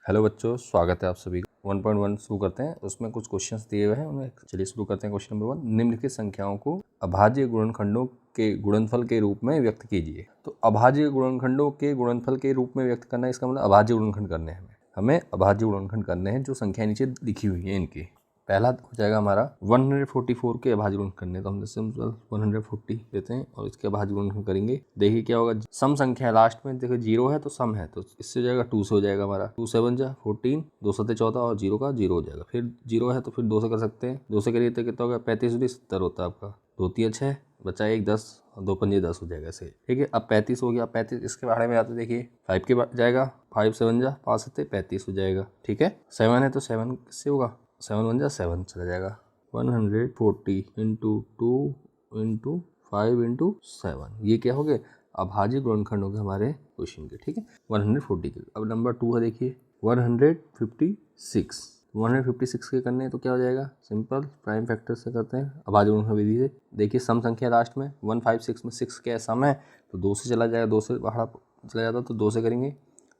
Hello बच्चों, स्वागत है आप सभी का। 1.1 शुरू करते हैं। उसमें कुछ क्वेश्चंस दिए हुए हैं, उन्हें चलिए शुरू करते हैं। क्वेश्चन नंबर 1, निम्नलिखित संख्याओं को अभाज्य गुणनखंडों के गुणनफल के रूप में व्यक्त कीजिए। तो अभाज्य गुणनखंडों के गुणनफल के रूप में व्यक्त करना है, इसका मतलब अभाज्य गुणनखंड करने हैं। हमें अभाज्य गुणनखंड करने हैं जो संख्या नीचे लिखी हुई है इनकी। पहला हो जाएगा हमारा 144 के अभाज्य गुणनखंड करने, तो हम सिंपल 140 लेते हैं और इसके अभाज्य गुणनखंड करेंगे। देखिए क्या होगा, सम संख्या है लास्ट में, देखो 0 है तो सम है, तो इससे हो जाएगा 2 से हो जाएगा हमारा 2 7 जा 14, 2 7 14 और 0 का 0 हो जाएगा। फिर 0 है तो फिर 2 से कर सकते हैं, 2 से करिए तो कितना होगा 35 70 होता है आपका। 2 3 6 बचा 1 10 और 2 5 10 हो जाएगा ऐसे। ठीक है, अब 35 हो गया। 35 इसके बारे में आते देखिए 5 के जाएगा, 5 7 जा 5 7 35 हो जाएगा। ठीक है, 7 है तो 7 किससे होगा, 7 1 जा 7 चला जाएगा। 140 इंटू 2 इंटू 5 इंटू 7, ये क्या हो गए अभाज्य गुणनखंड हो गए हमारे क्वेश्चन के। ठीक है, 140 के। अब नंबर 2 है, देखिए 156। 156 के करने हैं तो क्या हो जाएगा, सिंपल प्राइम फैक्टर से करते हैं अभाज्य गुणनखंड विधि से। देखिए सम संख्या लास्ट में 156 में 6 क्या है, सम है तो 2 से चला जाएगा, 2 से बाहर चला जाता तो 2 से करेंगे।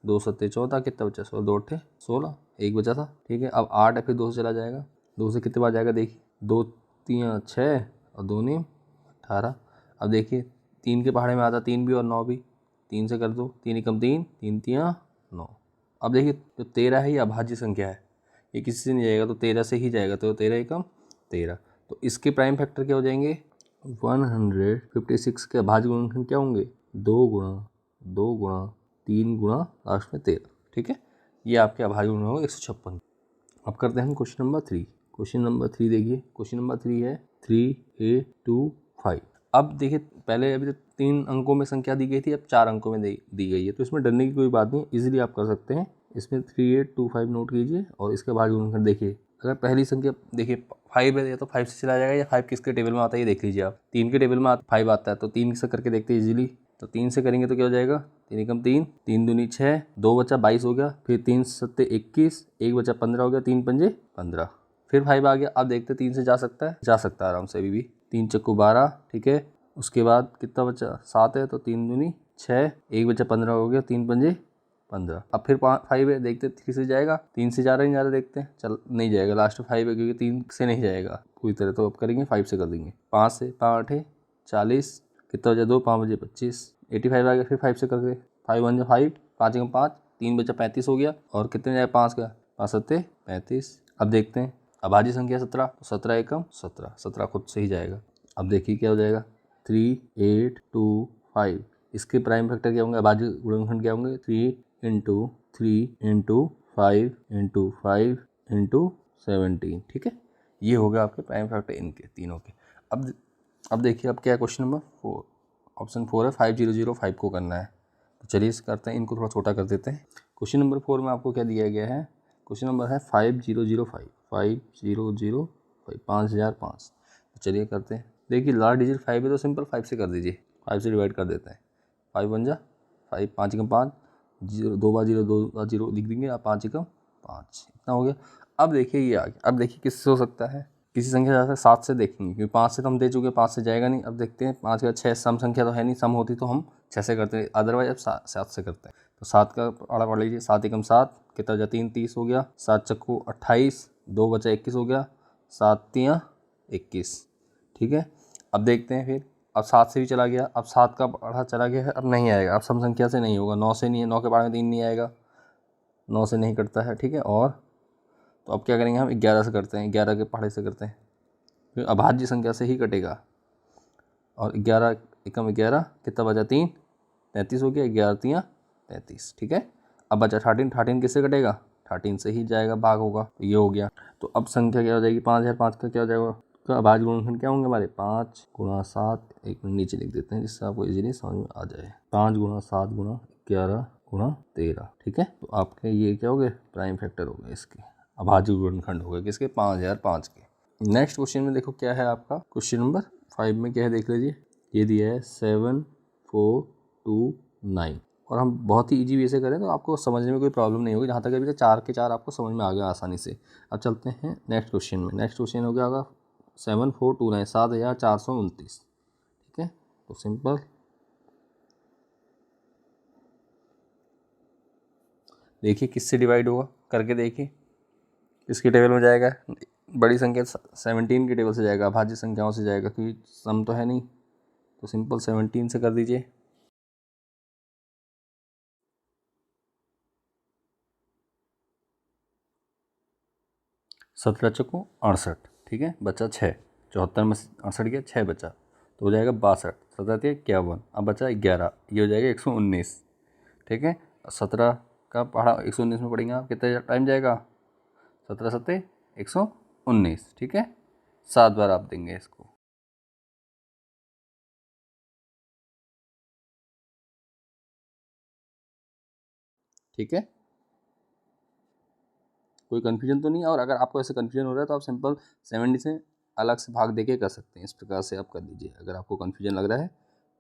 2 7 14, कितना बचा 16, 2 8 16, 1 बचा था। ठीक है, अब 8 है फिर 2 से चला जाएगा, 2 से कितने बार जाएगा, देखिए 2 3 6 और 2 9 18। अब देखिए 3 के पहाड़े में आता 3 भी और 9 भी, 3 से कर दो, 3 एकम 3, 3 3 9। अब देखिए जो 13 है ये अभाज्य संख्या है, ये किसी से नहीं जाएगा तो 13 से ही जाएगा, तो 13 एकम 13। तो इसके प्राइम फैक्टर क्या हो जाएंगे, 156 के अभाज्य गुणनखंड क्या होंगे, 2 गुणा 3 गुणा लास्ट में 13। ठीक है, ये आपके अभाज्य गुणनखंड होगा 156। अब करते हैं क्वेश्चन नंबर 3। क्वेश्चन नंबर 3 देखिए, क्वेश्चन नंबर 3 है 3825। अब देखिए पहले अभी तो 3 अंकों में संख्या दी गई थी, अब 4 अंकों में दी गई है, तो इसमें डरने की कोई बात नहीं, इजीली आप कर सकते हैं। इसमें 3825 नोट कीजिए और इसके अभाज्य गुणनखंड देखिए। अगर पहली संख्या देखिए 5 है तो 5 से चला जाएगा, या 5 किसके टेबल में आता है ये देख लीजिए आप। 3 के टेबल में 5 आता है तो 3 से करके देखते हैं इजीली। तो 3 से करेंगे तो क्या हो जाएगा, 3 एकम 3, 3 दूनी 6, 2 बचा 22 हो गया, फिर 3 सत्ते 21, 1 बचा 15 हो गया, 3 पंजे 15, फिर 5 आ गया। अब देखते 3 से जा सकता है आराम से अभी भी। 3 चक्कू 12। ठीक है, उसके बाद कितना बचा 7 है तो 3 दूनी 6, 1 बचा 15 हो गया, 3 पंजे 15। अब फिर 5 है, देखते 3 से जाएगा, 3 से जा रहा है नहीं जा रहा, देखते हैं, चल नहीं जाएगा, लास्ट 5 है क्योंकि 3 से नहीं जाएगा पूरी तरह, तो अब करेंगे 5 से कर देंगे। 5 से 5 8 40, कितना बचा 2 5 बजे 25, 85 आ गया। फिर 5 से करके 5 1 5, 5 एकम 5, 3 बचा 35 हो गया, और कितने जाए 5 का 5 सत्ते 35। अब देखते हैं अभाज्य संख्या 17, तो 17 एकम 17, 17 खुद से ही जाएगा। अब देखिए क्या हो जाएगा 3825। इसके प्राइम फैक्टर क्या होंगे, अभाज्य गुणनखंड क्या होंगे, 3 इंटू 3 इंटू 5 इंटू 5 इंटू 17। ठीक है, ये होगा आपके प्राइम फैक्टर इनके तीनों के। अब देखिए अब क्या है, क्वेश्चन नंबर 4, ऑप्शन 4 है 5005 को करना है। तो चलिए इसे करते हैं, इनको थोड़ा छोटा कर देते हैं। क्वेश्चन नंबर 4 में आपको क्या दिया गया है, क्वेश्चन नंबर है 5005 5005। तो चलिए करते हैं। देखिए लास्ट डिजिट 5 है तो सिंपल 5 से कर दीजिए, 5 से डिवाइड कर देते हैं। 5 1 जा 5, 5 एकम 5, 0 2 बार 0 2 बार 0 लिख देंगे, आप 5 एकम 5, इतना हो गया। अब देखिए ये आ गया। अब देखिए किससे हो सकता है, किसी संख्या जा सकता है 7 से देखेंगे, क्योंकि 5 से तो हम दे चुके, 5 से जाएगा नहीं। अब देखते हैं 5 का 6 सम संख्या तो है नहीं, सम होती तो हम 6 से करते हैं, अदरवाइज अब 7 से करते हैं। तो 7 का आड़ा पढ़ लीजिए, 7 एकम 7, कितना बचा 3 30 हो गया, 7 चक्कू 28, 2 बचा 21 हो गया, 7 3 21। ठीक है, अब देखते हैं फिर, अब 7 से भी चला गया, अब 7 का पढ़ा चला गया है, अब नहीं आएगा, अब सम संख्या से नहीं होगा, 9 से नहीं है, 9 के पढ़े में 3 नहीं आएगा, 9 से नहीं कटता है। ठीक है, और तो अब क्या करेंगे हम 11 से करते हैं, 11 के पढ़े से करते हैं, फिर अभाज्य संख्या से ही कटेगा। और 11 एकम 11, कितना बचा 3 33 हो गया, 11 3 33। ठीक है, अब बचा 13, 13 किससे कटेगा, 13 से ही जाएगा, भाग होगा, तो ये हो गया। तो अब संख्या क्या हो जाएगी, 5005 का क्या हो जाएगा, तो अभाज्य गुणनखंड क्या होंगे हमारे, 5 गुणा 7, एक मिनट नीचे लिख देते हैं जिससे आपको इजीली समझ में आ जाए, 5 गुणा 7 गुणा 11 गुणा 13। ठीक है, तो आपके ये क्या हो गए, प्राइम फैक्टर हो गए इसके, अभाज्य गुणनखंड हो गए किसके, 5005 के। नेक्स्ट क्वेश्चन में देखो क्या है आपका, क्वेश्चन नंबर 5 में क्या है देख लीजिए, ये दिया है 7429, और हम बहुत ही इजी वे से करें तो आपको समझने में कोई प्रॉब्लम नहीं होगी। जहाँ तक अभी तक 4 के 4 आपको समझ में आ गया आसानी से। अब चलते हैं नेक्स्ट क्वेश्चन में। नेक्स्ट क्वेश्चन हो गया होगा 7429, 7429। ठीक है, तो सिंपल देखिए किससे डिवाइड होगा, करके देखिए, इसकी टेबल में जाएगा, बड़ी संख्या 17 की टेबल से जाएगा, भाज्य संख्याओं से जाएगा, क्योंकि सम तो है नहीं, तो सिंपल 17 से कर दीजिए। 17 चौको 68, ठीक है, बचा 6, 74 में 68 गया, 6 बचा, तो हो जाएगा 62, 17 51, अब बचा 11, ये हो जाएगा 119, ठीक है। 17 का पढ़ा 119 में पढ़ेंगे आप, कितना टाइम जाएगा, 17 सत्ते 119, ठीक है, 7 बार आप देंगे इसको। ठीक है, कोई कन्फ्यूजन तो नहीं है, और अगर आपको ऐसे कन्फ्यूजन हो रहा है तो आप सिंपल 70 से अलग से भाग देके कर सकते हैं, इस प्रकार से आप कर लीजिए। अगर आपको कन्फ्यूजन लग रहा है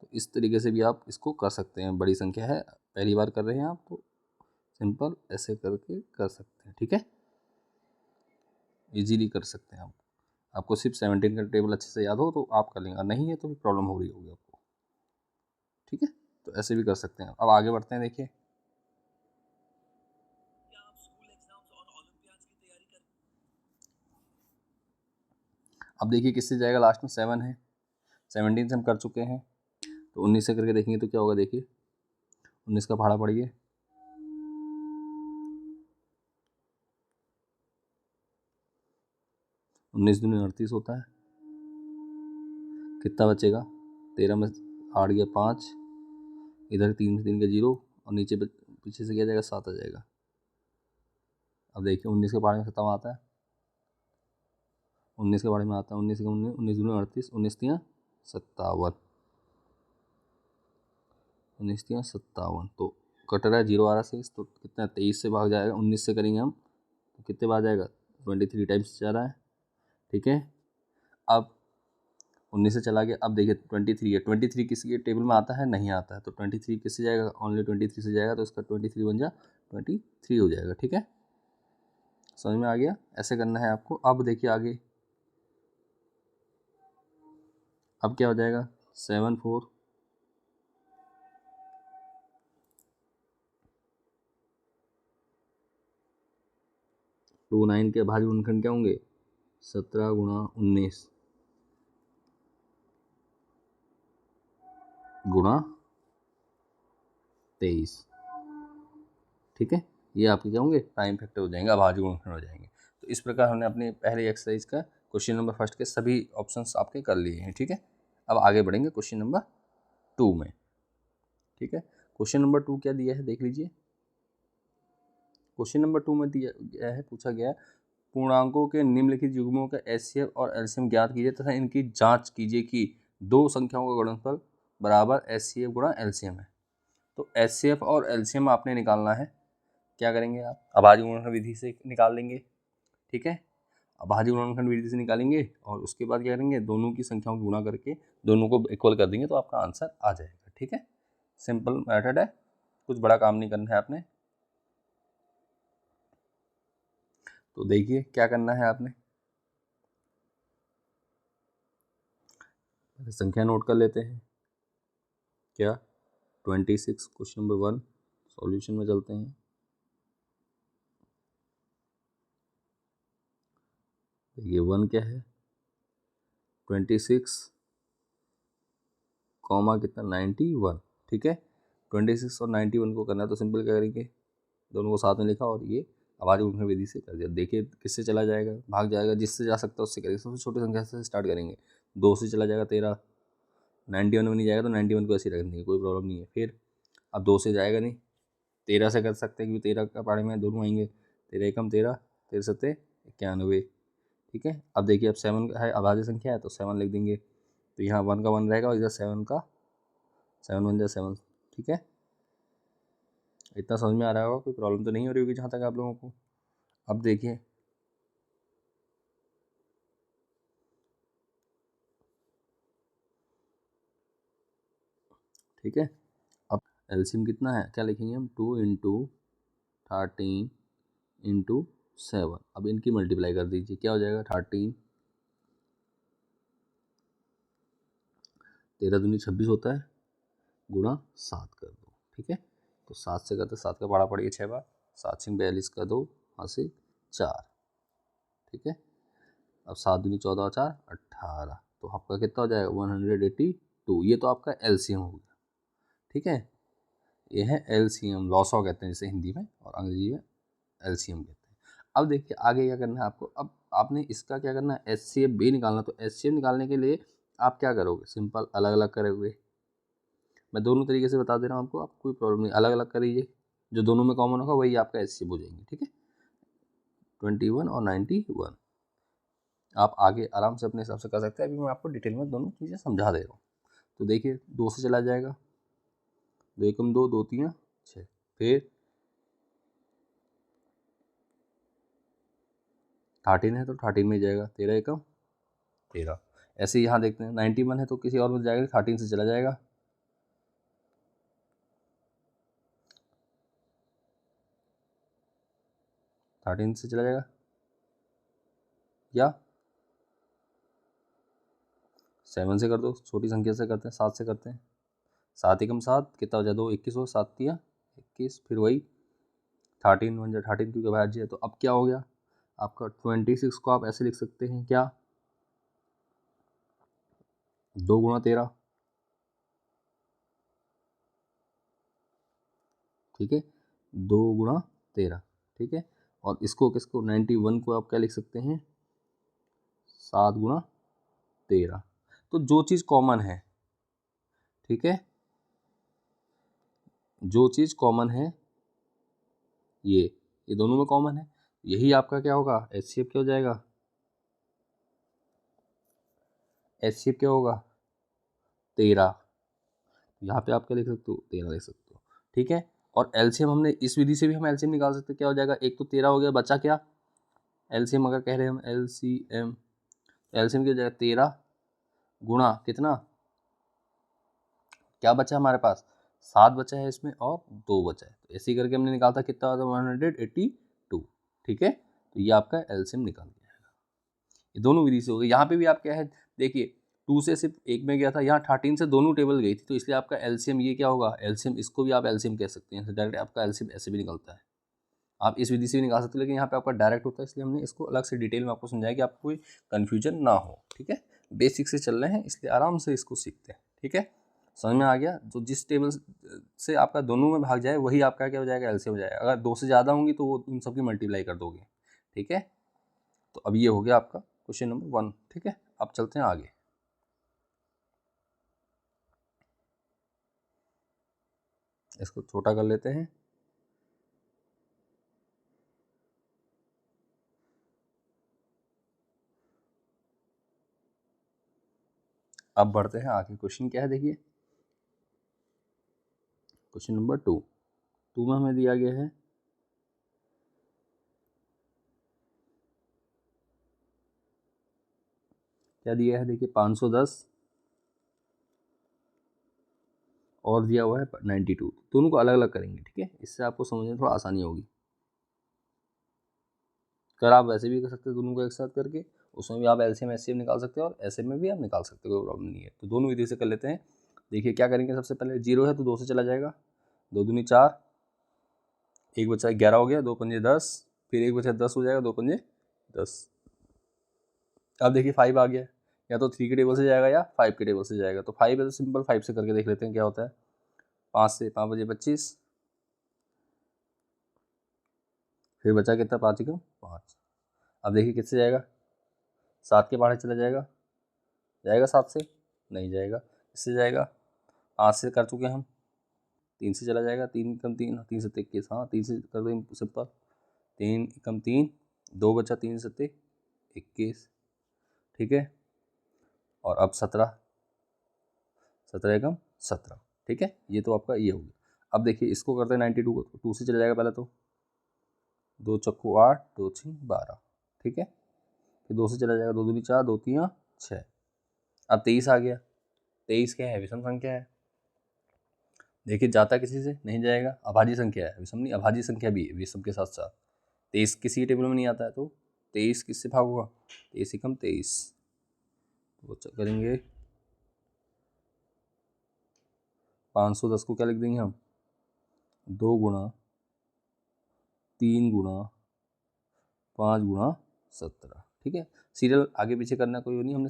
तो इस तरीके से भी आप इसको कर सकते हैं, बड़ी संख्या है, पहली बार कर रहे हैं आप, तो सिंपल ऐसे करके कर सकते हैं, ठीक है, इजीली कर सकते हैं आप। आपको सिर्फ 17 का टेबल अच्छे से याद हो तो आप कर लेंगे, नहीं है तो भी प्रॉब्लम हो रही होगी आपको, ठीक है, तो ऐसे भी कर सकते हैं। अब आगे बढ़ते हैं, देखिए अब देखिए किससे जाएगा, लास्ट में 7 है, 17 से हम कर चुके हैं, तो 19 से करके देखेंगे तो क्या होगा, देखिए 19 का भाड़ा पड़िए, 19 दूनी 38 होता है, कितना बचेगा, 13 में 8 गया 5, इधर 3 से 3 का 0, और नीचे पीछे से क्या जाएगा, 7 आ जाएगा। अब देखिए 19 के बारे में कितना आता है, 19 के बारे में आता है, 19 का 19, 19 दूनी 38, 19 तियाँ 57, 19 तियाँ 57, तो कट रहा है, 0 आ रहा है, तो कितना 23 से भाग जाएगा, 19 से करेंगे हम तो कितने बार जाएगा, 23 टाइम्स जा रहा है, ठीक है। अब 19 से चला गया, अब देखिए 23 है, 23 किसी के टेबल में आता है, नहीं आता है, तो 23 किससे जाएगा, ओनली 23 से जाएगा, तो इसका 23 बन जा 23 हो जाएगा, ठीक है, समझ में आ गया, ऐसे करना है आपको। अब देखिए आगे, अब क्या हो जाएगा, 7 4 2 9 के भाज्य गुणनखंड क्या होंगे, 17 गुणा 19 गुणा 23, ठीक है, ये आपके क्या होंगे, प्राइम फैक्टर हो जाएंगे, अभाज्य गुणनखंड हो जाएंगे। तो इस प्रकार हमने अपने पहले एक्सरसाइज का क्वेश्चन नंबर फर्स्ट के सभी ऑप्शंस आपके कर लिए हैं, ठीक है। अब आगे बढ़ेंगे क्वेश्चन नंबर 2 में, ठीक है। क्वेश्चन नंबर 2 क्या दिया है, देख लीजिए। क्वेश्चन नंबर 2 में दिया गया है, पूछा गया है, पूर्णांकों के निम्नलिखित युग्मों का एचसीएफ और एलसीएम ज्ञात कीजिए तथा इनकी जांच कीजिए कि दो संख्याओं का गुणनफल बराबर एचसीएफ गुणा एलसीएम है। तो एचसीएफ और एलसीएम आपने निकालना है, क्या करेंगे आप, अभाज्य गुणनखंड विधि से निकाल लेंगे, ठीक है, अभाज्य गुणनखंड विधि से निकालेंगे, और उसके बाद क्या करेंगे, दोनों की संख्याओं को गुणा करके दोनों को इक्वल कर देंगे, तो आपका आंसर आ जाएगा, ठीक है, सिंपल मेथड है, कुछ बड़ा काम नहीं करना है आपने। तो देखिए क्या करना है आपने, संख्या नोट कर लेते हैं, क्या 26, क्वेश्चन नंबर 1, सॉल्यूशन में चलते हैं। देखिए 1 क्या है, 26 कॉमा कितना 91, ठीक है, 26 और 91 को करना है, तो सिंपल क्या करेंगे, दोनों को साथ में लिखा और ये अभाज्य गुणनखंड विधि से कर दिया। देखिए किससे चला जाएगा, भाग जाएगा, जिससे जा सकता है उससे करेंगे, सबसे छोटी संख्या से स्टार्ट करेंगे, 2 से चला जाएगा 13, 91 में नहीं जाएगा तो 91 को ऐसे ही रख देंगे, कोई प्रॉब्लम नहीं है। फिर अब 2 से जाएगा नहीं, 13 से कर सकते हैं, क्योंकि 13 का पारे में दोनों आएंगे, 13 एकम 13, 13 सत्ते 91, ठीक है। अब देखिए अब 7 है, अभाज्य संख्या है, तो 7 लिख देंगे, तो यहाँ 1 का 1 रहेगा और इधर 7 का 7 1 जा 7, ठीक है, इतना समझ में आ रहा होगा, कोई प्रॉब्लम तो नहीं हो रही होगी जहाँ तक आप लोगों को। अब देखिए ठीक है, अब एलसीएम कितना है, क्या लिखेंगे हम, 2 इंटू 13 इंटू 7, अब इनकी मल्टीप्लाई कर दीजिए, क्या हो जाएगा, 13, 13 दूनी 26 होता है, गुणा 7 कर दो, ठीक है, तो 7 से करते 7 का भाड़ा पड़ेगा 6 बार, 7 से 42 का 2, वहाँ से 4, ठीक है। अब 7 दूनी 14 और 4 18, तो आपका कितना हो जाएगा 182। ये तो आपका एलसीएम हो गया, ठीक है। ये है एलसीएम, लॉसॉ कहते हैं जिसे हिंदी में, और अंग्रेजी में एलसीएम कहते हैं। अब देखिए आगे क्या करना है आपको। अब आपने इसका क्या करना है, एचसीएफ भी निकालना। तो एचसीएफ निकालने के लिए आप क्या करोगे, सिंपल अलग अलग करोगे। मैं दोनों तरीके से बता दे रहा हूँ आपको, कोई प्रॉब्लम नहीं, अलग अलग करिए, जो दोनों में कॉमन होगा वही आपका एचसीएफ हो जाएंगे, ठीक है। 21 और 91 आप आगे आराम से अपने हिसाब से कर सकते हैं। अभी मैं आपको डिटेल में दोनों चीज़ें समझा दे रहा हूँ। तो देखिए 2 से चला जाएगा, 2 एकम 2, 2 3 6, फिर 13 है तो 13 में जाएगा, 13 एकम 13। ऐसे यहाँ देखते हैं 91 है तो किसी और में जाएगा, 13 से चला जाएगा, 13 से चला जाएगा, या 7 से कर दो, छोटी संख्या से करते हैं, 7 से करते हैं। 7 एकम 7 कितना हो जाए 2, 21 हो, 7 तिया 21, फिर वही 13 1 13 क्योंकि भाज्य है। तो अब क्या हो गया आपका 26 को आप ऐसे लिख सकते हैं, क्या 2 गुणा 13, ठीक है, 2 गुणा 13, ठीक है। और इसको किसको 91 को आप क्या लिख सकते हैं, 7 गुणा 13। तो जो चीज़ कॉमन है, ठीक है, जो चीज़ कॉमन है ये दोनों में कॉमन है, यही आपका क्या होगा एचसीएफ क्या हो जाएगा, एचसीएफ क्या होगा 13। यहाँ पे आप क्या लिख सकते हो 13 लिख सकते हो, ठीक है। और एलसीएम हमने इस विधि से भी हम एलसीएम निकाल सकते हैं, क्या हो जाएगा, एक तो 13 हो गया, बचा क्या एलसीएम अगर कह रहे हैं हम एलसीएम, एलसीएम क्या हो जाएगा 13 गुणा कितना, क्या बचा हमारे पास 7 बचा है इसमें और 2 बचा है, तो ऐसे ही करके हमने निकाला था, कितना होता है 182, ठीक है। तो ये आपका एलसीएम निकाल दिया है। ये दोनों विधि से हो गई। यहाँ पे भी आप क्या है देखिए 2 से सिर्फ एक में गया था, यहाँ 13 से दोनों टेबल गई थी, तो इसलिए आपका एलसीएम ये क्या होगा एलसीएम, इसको भी आप एलसीएम कह सकते हैं, डायरेक्ट आपका एलसीएम ऐसे भी निकलता है। आप इस विधि से भी निकाल सकते हो, लेकिन यहाँ पे आपका डायरेक्ट होता है, इसलिए हमने इसको अलग से डिटेल में आपको समझाया कि आपको कोई कन्फ्यूजन ना हो, ठीक है। बेसिक से चल रहे हैं इसलिए आराम से इसको सीखते हैं, ठीक है। समझ में आ गया, जो जिस टेबल से आपका दोनों में भाग जाए वही आपका क्या हो जाएगा एलसीएम हो जाएगा। अगर 2 से ज़्यादा होंगी तो वो उन सबकी मल्टीप्लाई कर दोगे, ठीक है। तो अब ये हो गया आपका क्वेश्चन नंबर 1, ठीक है। अब चलते हैं आगे। इसको छोटा कर लेते हैं। अब बढ़ते हैं आगे। क्वेश्चन क्या है देखिए, क्वेश्चन नंबर 2 में हमें दिया गया है क्या दिया है देखिए 510 और दिया हुआ है 92, दोनों को अलग अलग करेंगे, ठीक है। इससे आपको समझने में थोड़ा आसानी होगी। कर आप वैसे भी कर सकते हो दोनों को एक साथ करके, उसमें भी आप एलसीएम एचसीएफ निकाल सकते हो और ऐसे में भी आप निकाल सकते हो, कोई प्रॉब्लम नहीं है। तो दोनों विधि से कर लेते हैं। देखिए क्या करेंगे, सबसे पहले 0 है तो 2 से चला जाएगा, 2 दूनी 4, एक बचा 11 हो गया, 2 पंजे 10, फिर एक बचा 10 हो जाएगा, 2 पंजे 10। अब देखिए 5 आ गया, या तो 3 के टेबल से जाएगा या 5 के टेबल से जाएगा। तो 5 है तो सिंपल 5 से करके देख लेते हैं क्या होता है। 5 से 5 बजे 25, फिर बचा कितना 5 का 5। अब देखिए किससे जाएगा, 7 के बाहर चला जाएगा, जाएगा 7 से नहीं जाएगा, इससे जाएगा 5 से कर चुके हम, 3 से चला जाएगा, 3 कम 3, 3 सत्ते 21, हाँ 3 से कर दो सिंपल, 3 कम 3, 2 बचा, 3 सत्ते 21, ठीक है। और अब 17, 17 एकम 17, ठीक है। ये तो आपका ये हो गया। अब देखिए इसको करते हैं 92 को, 2 से चला जाएगा पहले तो, 2 चक्कू 8, 2 6 12, ठीक है। फिर 2 से चला जाएगा, 2 दूनी 4, 2 3 6। अब 23 आ गया, 23 क्या है विषम संख्या है, देखिए जाता किसी से नहीं जाएगा, अभाज्य संख्या है, विषम नहीं अभाज्य संख्या भी है विषम के साथ साथ। 23 किसी टेबल में नहीं आता है, तो 23 किससे भाग होगा, 23 एकम 23, वो करेंगे 510 को क्या लिख देंगे हम, 2 गुणा 3 गुणा 5 गुणा 17। ठीक है, सीरियल आगे पीछे करना कोई नहीं, हमने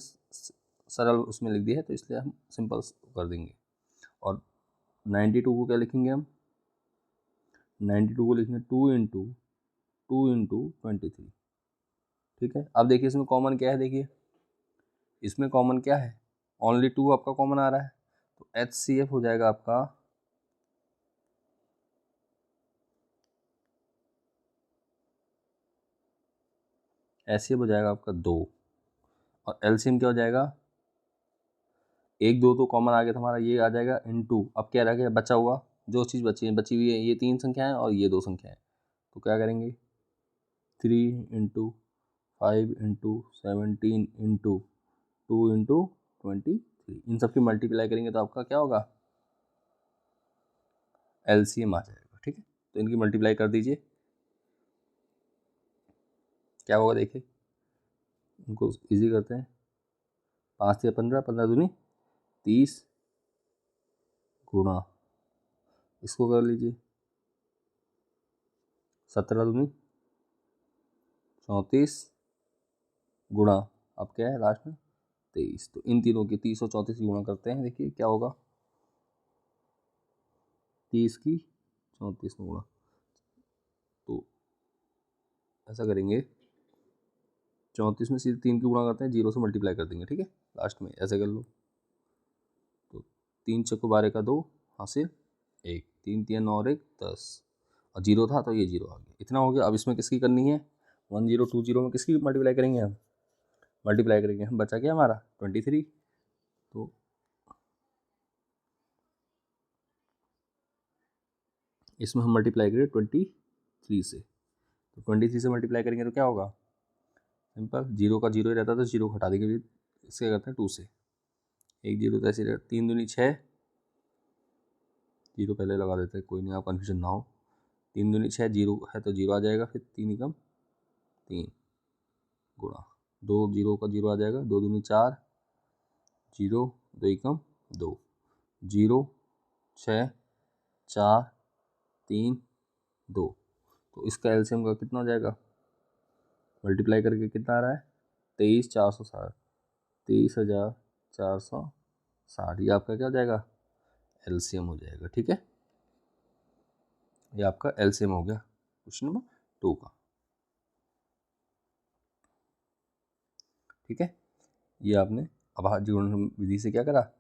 सरल उसमें लिख दिया है तो इसलिए हम सिंपल कर देंगे। और 92 को क्या लिखेंगे हम, 92 को लिखेंगे 2 × 23। ठीक है, अब देखिए इसमें कॉमन क्या है, देखिए इसमें कॉमन क्या है, ओनली 2 आपका कॉमन आ रहा है, तो HCF हो जाएगा आपका HCF हो जाएगा आपका 2, और LCM क्या हो जाएगा, 1 2 तो कॉमन आ गया था हमारा, ये आ जाएगा इनटू, अब क्या रह गया बचा हुआ, जो चीज़ बची हुई है ये 3 संख्याएं और ये 2 संख्याएं, तो क्या करेंगे 3 × 5 × 17 × 2 × 23, इन सब की मल्टीप्लाई करेंगे तो आपका क्या होगा, LCM आ जाएगा। ठीक है, तो इनकी मल्टीप्लाई कर दीजिए, क्या होगा देखिए, इनको इजी करते हैं, 5 से 15, 15 दूनी 30 गुणा, इसको कर लीजिए 17 दूनी 34 गुणा, अब क्या है लास्ट में 23, तो इन तीनों की 30 और 34 गुणा करते हैं, देखिए क्या होगा 30 की 34 में गुणा, तो ऐसा करेंगे 34 में सीधे 3 की गुणा करते हैं, 0 से मल्टीप्लाई कर देंगे। ठीक है, लास्ट में ऐसे कर लो, तो 3 चौको 12 का 2 हासिल 1, 3 3 9 और 1 10, और 0 था तो ये 0 आ गया, इतना हो गया। अब इसमें किसकी करनी है, 1020 में किसकी मल्टीप्लाई करेंगे हम, मल्टीप्लाई करेंगे हम, बचा क्या हमारा 23, तो इसमें हम मल्टीप्लाई करेंगे 23 से, तो 23 से मल्टीप्लाई करेंगे तो क्या होगा, सिंपल 0 का 0 ही रहता है तो 0 हटा देंगे, इससे करते हैं 2 से, 1 0 तो ऐसे रहता, 3 दूनी 6, 0 पहले लगा देते हैं, कोई नहीं, आप कन्फ्यूजन ना हो, 3 दूनी 6, 0 है तो 0 आ जाएगा, फिर 3 एकम 3 गुणा 2, 0 का 0 आ जाएगा, 2 दूनी 4, 0 2 एकम 2, 0 6 4 3 2, तो इसका एलसीएम का कितना हो जाएगा, मल्टीप्लाई करके कितना आ रहा है 23,460, 23,460, ये आपका क्या हो जाएगा, एलसीएम हो जाएगा। ठीक है, ये आपका एलसीएम हो गया क्वेश्चन नंबर 2 का। ठीक है, ये आपने अभाज्य गुणन विधि से क्या करा,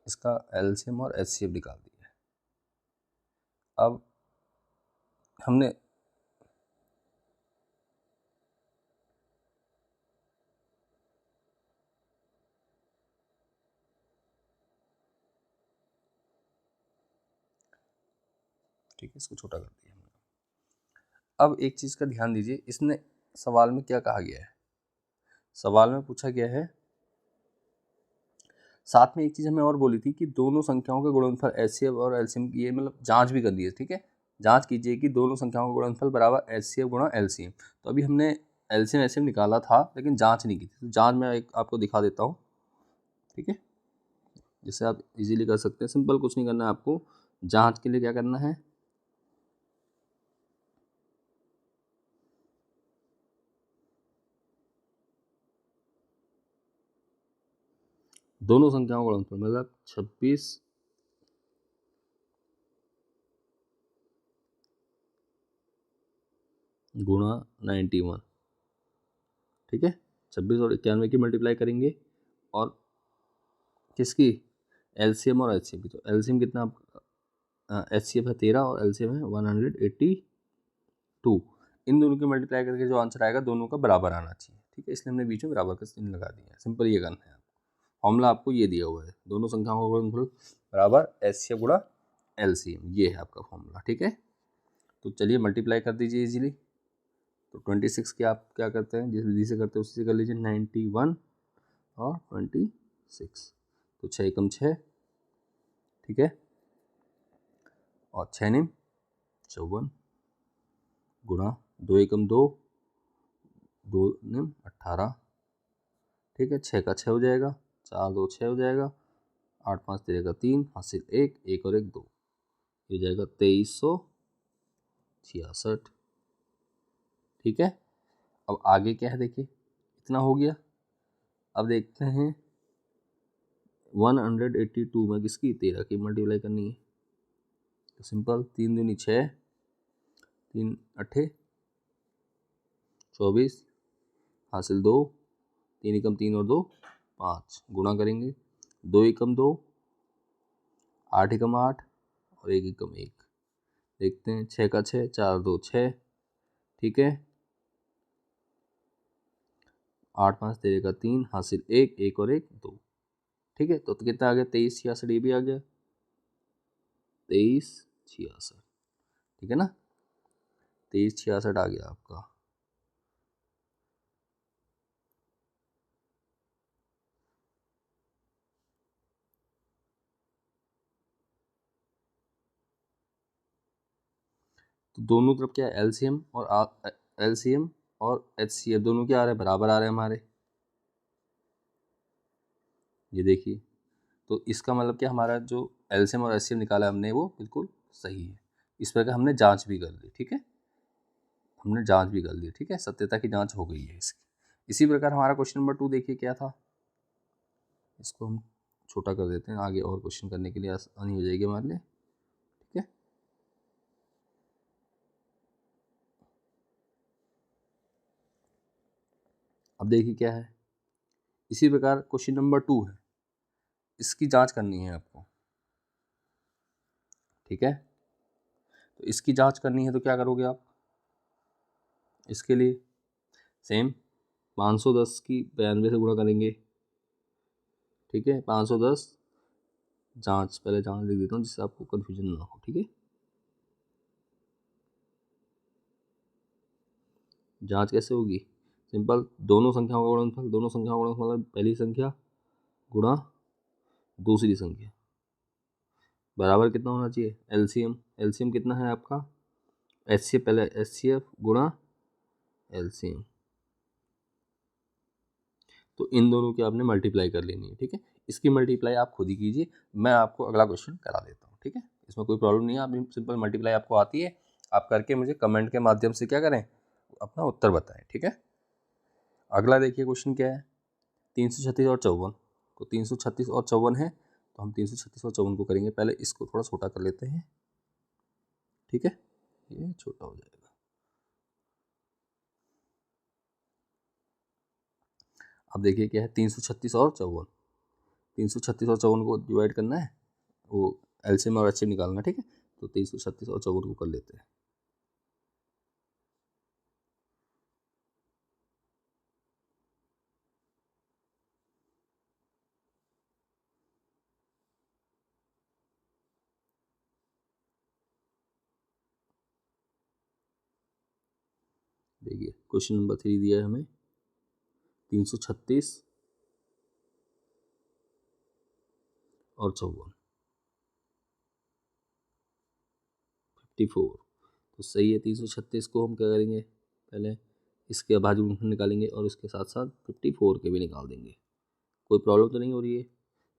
इसका एलसीएम और एचसीएफ निकाल दिया। अब हमने ठीक है, इसको छोटा कर दिया हमने। अब एक चीज़ का ध्यान दीजिए, इसने सवाल में क्या कहा गया है, सवाल में पूछा गया है, साथ में एक चीज़ हमें और बोली थी कि दोनों संख्याओं के गुणनफल एचसीएफ और एलसीएम की, ये मतलब जांच भी कर दी है। ठीक है, जांच कीजिए कि दोनों संख्याओं का गुणनफल बराबर एचसीएफ गुणा एलसीएम। तो अभी हमने एलसीएम एचसीएम निकाला था लेकिन जांच नहीं की थी, तो जांच मैं एक आपको दिखा देता हूँ। ठीक है, जिससे आप इजीली कर सकते हैं, सिंपल कुछ नहीं करना है आपको, जांच के लिए क्या करना है, दोनों संख्याओं का गुणनफल मतलब 26 गुणा 91। ठीक है, 26 और 91 की मल्टीप्लाई करेंगे, और किसकी, एलसीएम और एचसीएफ की, तो एलसीएम कितना, एचसीएफ है 13 और एलसीएम है 182, इन दोनों की मल्टीप्लाई करके जो आंसर आएगा दोनों का बराबर आना चाहिए। ठीक है, इसलिए हमने बीच में बराबर का चिन्ह लगा दिया है, सिंपल ये करना है। फॉर्मूला आपको ये दिया हुआ है, दोनों संख्याओं का गुणनफल बराबर एचसीएफ गुणा एलसीएम, ये है आपका फॉर्मूला। ठीक है, तो चलिए मल्टीप्लाई कर दीजिए इजीली, तो 26 की आप क्या करते हैं, जिस विधि से करते हैं उसी से कर लीजिए, 91 और 26, तो 6 एकम 6, ठीक है, और 6 निम 54 गुणा 2 एकम 2, 2 निम 18। ठीक है, 6 का 6 हो जाएगा, 4 2 6 हो जाएगा, 8 5 13 का 3 हासिल 1, 1 और 1 2, ये हो जाएगा 2366। ठीक है। अब आगे क्या है देखिए, इतना हो गया। अब देखते हैं 182 में किसकी, 13 की मल्टीप्लाई करनी है। तो सिंपल, 3 दूनी 6, 3 अट्ठे 24, हासिल 2, 3 एकम 3 और 2 5, गुणा करेंगे 2 एकम 2, 8 एकम 8 और 1 एकम 1। देखते हैं 6 का 6, 4 2 6, ठीक है। 8 5 13 का 3, हासिल 1, 1 और 1 2, ठीक है। तो कितना आ गया, 23 66, ये भी आ गया 23 66, ठीक है ना। 23 66 आ गया आपका। तो दोनों तरफ क्या है, एलसीएम और एलसीएम और एचसीएफ दोनों क्या आ रहे हैं, बराबर आ रहे हैं हमारे। ये देखिए, तो इसका मतलब क्या, हमारा जो एलसीएम और एचसीएफ निकाला हमने वो बिल्कुल सही है। इस प्रकार हमने जांच भी कर ली, ठीक है, हमने जांच भी कर ली, ठीक है, सत्यता की जांच हो गई है इसकी। इसी प्रकार हमारा क्वेश्चन नंबर 2 देखिए क्या था। इसको हम छोटा कर देते हैं, आगे और क्वेश्चन करने के लिए आसानी हो जाएगी हमारे लिए, ठीक है। अब देखिए क्या है, इसी प्रकार क्वेश्चन नंबर 2 है, इसकी जांच करनी है आपको, ठीक है। तो इसकी जांच करनी है तो क्या करोगे आप, इसके लिए सेम 510 की 92 से गुणा करेंगे, ठीक है। 510 जांच, पहले जांच लिख देता हूँ जिससे आपको कन्फ्यूजन ना हो, ठीक है। जांच कैसे होगी, सिंपल, दोनों संख्याओं का गुणनफल, दोनों संख्याओं का गुणनफल मतलब पहली संख्या गुणा दूसरी संख्या बराबर कितना होना चाहिए, एलसीएम। एलसीएम कितना है आपका, एचसीएफ, पहले एचसीएफ गुणा एलसीएम। तो इन दोनों की आपने मल्टीप्लाई कर लेनी है, ठीक है। इसकी मल्टीप्लाई आप खुद ही कीजिए, मैं आपको अगला क्वेश्चन करा देता हूँ, ठीक है। इसमें कोई प्रॉब्लम नहीं है, आप सिंपल मल्टीप्लाई आपको आती है, आप करके मुझे कमेंट के माध्यम से क्या करें, अपना उत्तर बताएं, ठीक है। अगला देखिए क्वेश्चन क्या है, 336 और 54। तो 336 और 54 है, तो हम 336 और 54 को करेंगे। पहले इसको थोड़ा छोटा कर लेते हैं, ठीक है, ये छोटा हो जाएगा। अब देखिए क्या है, 336 और 54, 336 और 54 को डिवाइड करना है, वो एलसीएम और एचसीएम निकालना, ठीक है। तो 336 और 54 को कर लेते हैं। देखिए क्वेश्चन नंबर 3 दिया है हमें, 336 और 54, 54। तो सही है, 336 को हम क्या करेंगे, पहले इसके भाज्य गुणनफल निकालेंगे और उसके साथ साथ 54 के भी निकाल देंगे। कोई प्रॉब्लम तो नहीं हो रही है,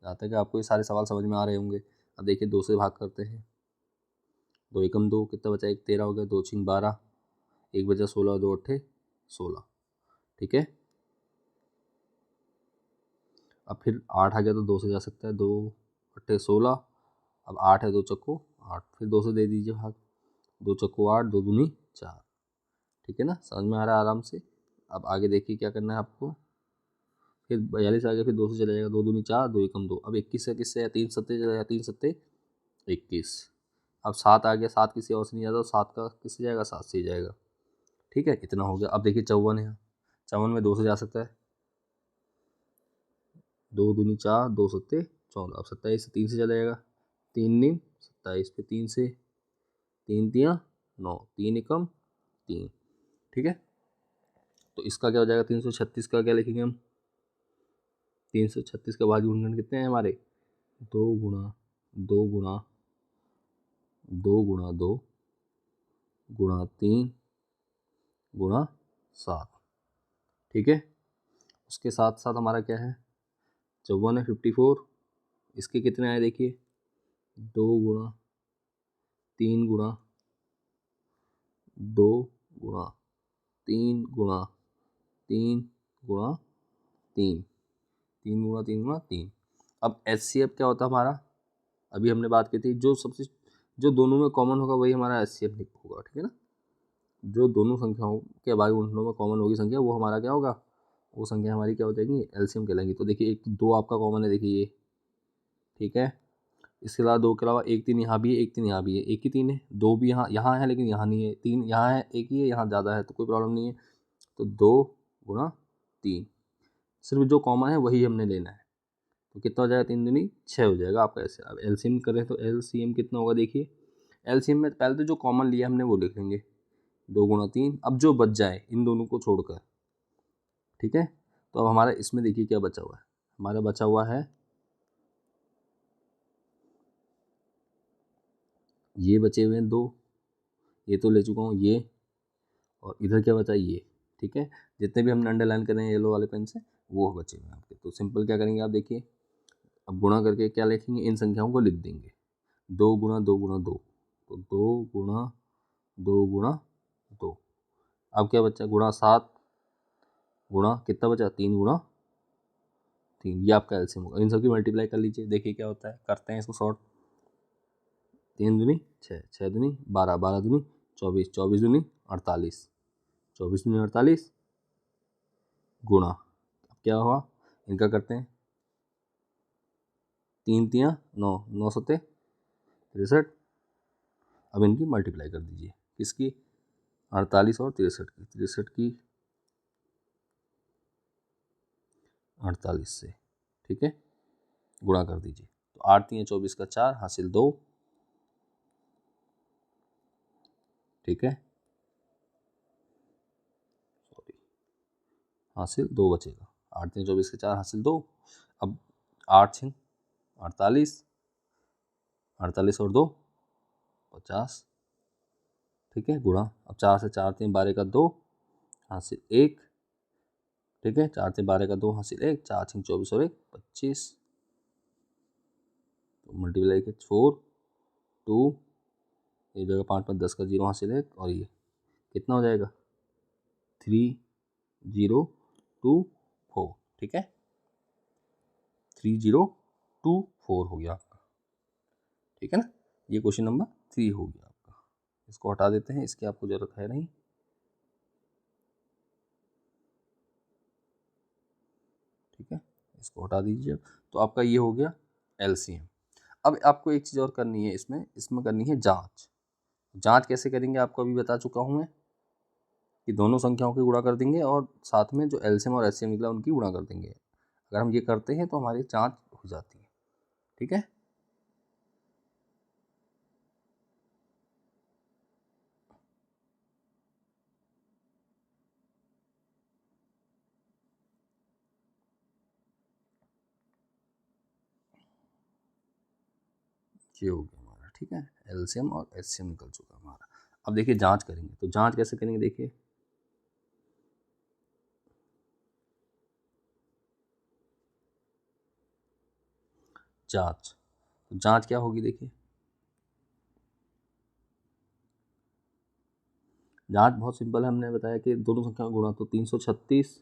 जहाँ तक आपको ये सारे सवाल समझ में आ रहे होंगे। अब देखिए 2 से भाग करते हैं, 2 एकम 2, कितना बचा, 1 13 हो गया, 2 छिंग 12, 1 बचा 16, 2 अट्ठे 16, ठीक है। अब फिर 8 आ गया तो 2 से जा सकता है, 2 अट्ठे 16, अब 8 है, 2 चक्को 8, फिर 2 से दे दीजिए भाग, 2 चक्को 8, 2 दूनी 4, ठीक है ना, समझ में आ रहा है आराम से। अब आगे देखिए क्या करना है आपको, फिर 42 आ गया, फिर 2 से चला जाएगा, 2 दूनी 4, 2 एकम 2, अब 21 से किससे या 3 सत्ते चला जाएगा, 3 सत्ते 21। अब 7 आ गया, 7 किसी और से नहीं जाता, 7 का किससे जाएगा, 7 से ही जाएगा, ठीक है, इतना हो गया। अब देखिए 54 है, 54 में 2 से जा सकता है, 2 दूनी 4, 2 सत्ते 14, अब 27 से 3 से चला जाएगा, 3 नीम 27 पे 3 से, 3 तियाँ 9, 3 एकम 3, ठीक है। तो इसका क्या हो जाएगा, 336 का क्या लिखेंगे हम, 336 का भाज्य गुणनखंड कितने हैं हमारे, 2 गुणा 2 गुणा 2 गुणा 2 गुणा 3 गुणा 7, ठीक है। उसके साथ साथ हमारा क्या है, 54 है, 54, इसके कितने आए देखिए, 2 गुणा 3 गुणा 2 गुणा 3 गुणा 3 गुणा 3, 3 गुणा 3 गुणा 3। अब HCF क्या होता है हमारा, अभी हमने बात की थी, जो दोनों में कॉमन होगा वही हमारा HCF होगा, ठीक है ना। जो दोनों संख्याओं के भागफलों में कॉमन होगी संख्या, वो हमारा क्या होगा, वो संख्या हमारी क्या हो जाएगी, LCM कहलाएंगी। तो देखिए 1 2 आपका कॉमन है, देखिए ये, ठीक है। इसके अलावा 2 के अलावा 1 3 यहाँ भी है, 1 3 यहाँ भी है, 1 ही 3 है, 2 भी यहाँ है लेकिन यहाँ नहीं है, 3 यहाँ है, 1 ही है, यहाँ ज़्यादा है, तो कोई प्रॉब्लम नहीं है। तो 2 गुणा 3, सिर्फ जो कॉमन है वही हमने लेना है। तो कितना हो जाएगा, 3 दूनी 6 हो जाएगा आपका ऐसे। अब LCM करें तो LCM कितना होगा, देखिए LCM में पहले तो जो कॉमन लिया हमने वो लिख लेंगे, 2 गुणा 3। अब जो बच जाए इन दोनों को छोड़कर, ठीक है। तो अब हमारा इसमें देखिए क्या बचा हुआ है, हमारा बचा हुआ है ये, बचे हुए हैं 2, ये तो ले चुका हूँ ये, और इधर क्या बचा ये, ठीक है। जितने भी हमने अंडरलाइन कर रहे हैं येलो वाले पेन से वो बचे हुए हैं आपके। तो सिंपल क्या करेंगे आप देखिए, अब गुणा करके क्या लिखेंगे, इन संख्याओं को लिख देंगे, 2 गुणा 2 गुणा 2, तो 2 गुणा 2 गुणा 2। अब क्या बचा, गुणा 7 गुणा कितना बचा, 3 गुणा 3, ये आपका LCM होगा। इन सबकी मल्टीप्लाई कर लीजिए, देखिए क्या होता है, करते हैं इसको शॉर्ट। 3 दूनी 6, 6 दूनी 12, 12 दूनी 24, 24 दूनी 48, 24 दूनी 48 गुणा, अब क्या हुआ, इनका करते हैं, 3 3 9, 9 7 63। अब इनकी मल्टीप्लाई कर दीजिए, किसकी, 48 और 63 की, 63 की 48 से, ठीक है, गुणा कर दीजिए। तो 8 3 24 का 4 हासिल 2, ठीक है, सॉरी हासिल 2 बचेगा, 8 3 24 का 4 हासिल 2। अब 8 6 48, 48 और 2 50, ठीक है, गुणा। अब 4 से 4 3 12 का 2 हासिल 1, ठीक है, 4 से 12 का 2 हासिल 1, 4 6 24 और 1 25, तो मल्टीप्लाई के 4 2, ये जगह 5 5 10 का 0 हासिल 1, और ये कितना हो जाएगा, 3024, ठीक है, 3024 हो गया आपका, ठीक है ना। ये क्वेश्चन नंबर 3 हो गया आपका। इसको हटा देते हैं, इसकी आपको ज़रूरत है नहीं, ठीक है, इसको हटा दीजिए। तो आपका ये हो गया LCM। अब आपको एक चीज़ और करनी है, इसमें करनी है जांच। जांच कैसे करेंगे आपको अभी बता चुका हूँ मैं, कि दोनों संख्याओं की गुणा कर देंगे और साथ में जो LCM और HCM निकला उनकी गुणा कर देंगे। अगर हम ये करते हैं तो हमारी जांच हो जाती है, ठीक है। ये हो गया हमारा, ठीक है, LCM और HCM निकल चुका हमारा। अब देखिए जांच करेंगे, तो जांच कैसे करेंगे, देखिए जांच, तो जांच क्या होगी, देखिए जांच बहुत सिंपल है, हमने बताया कि दोनों संख्या गुणा, तो 336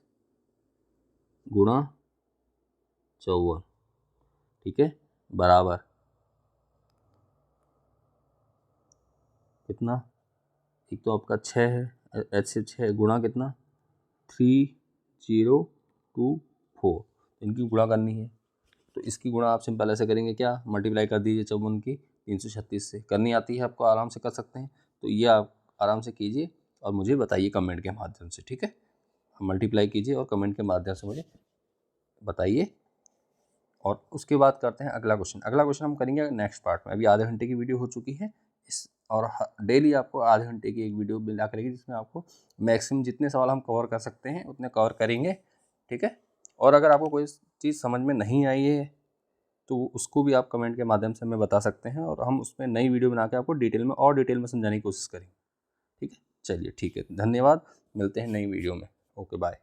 गुणा 54, ठीक है, बराबर कितना, एक तो आपका 6 है, एच से 6 गुणा कितना 3024, इनकी गुणा करनी है। तो इसकी गुणा आप सिंपल ऐसे करेंगे, क्या मल्टीप्लाई कर दीजिए 54 की 336 से, करनी आती है आपको, आराम से कर सकते हैं। तो ये आप आराम से कीजिए और मुझे बताइए कमेंट के माध्यम से, ठीक है, मल्टीप्लाई कीजिए और कमेंट के माध्यम से मुझे बताइए। और उसके बाद करते हैं अगला क्वेश्चन। अगला क्वेश्चन हम करेंगे नेक्स्ट पार्ट में। अभी आधे घंटे की वीडियो हो चुकी है इस, और डेली आपको आधे घंटे की एक वीडियो मिला करेगी, जिसमें आपको मैक्सिमम जितने सवाल हम कवर कर सकते हैं उतने कवर करेंगे, ठीक है। और अगर आपको कोई चीज़ समझ में नहीं आई है तो उसको भी आप कमेंट के माध्यम से हमें बता सकते हैं, और हम उसमें नई वीडियो बना के आपको डिटेल में समझाने की कोशिश करेंगे, ठीक है। चलिए ठीक है, धन्यवाद, मिलते हैं नई वीडियो में, ओके बाय।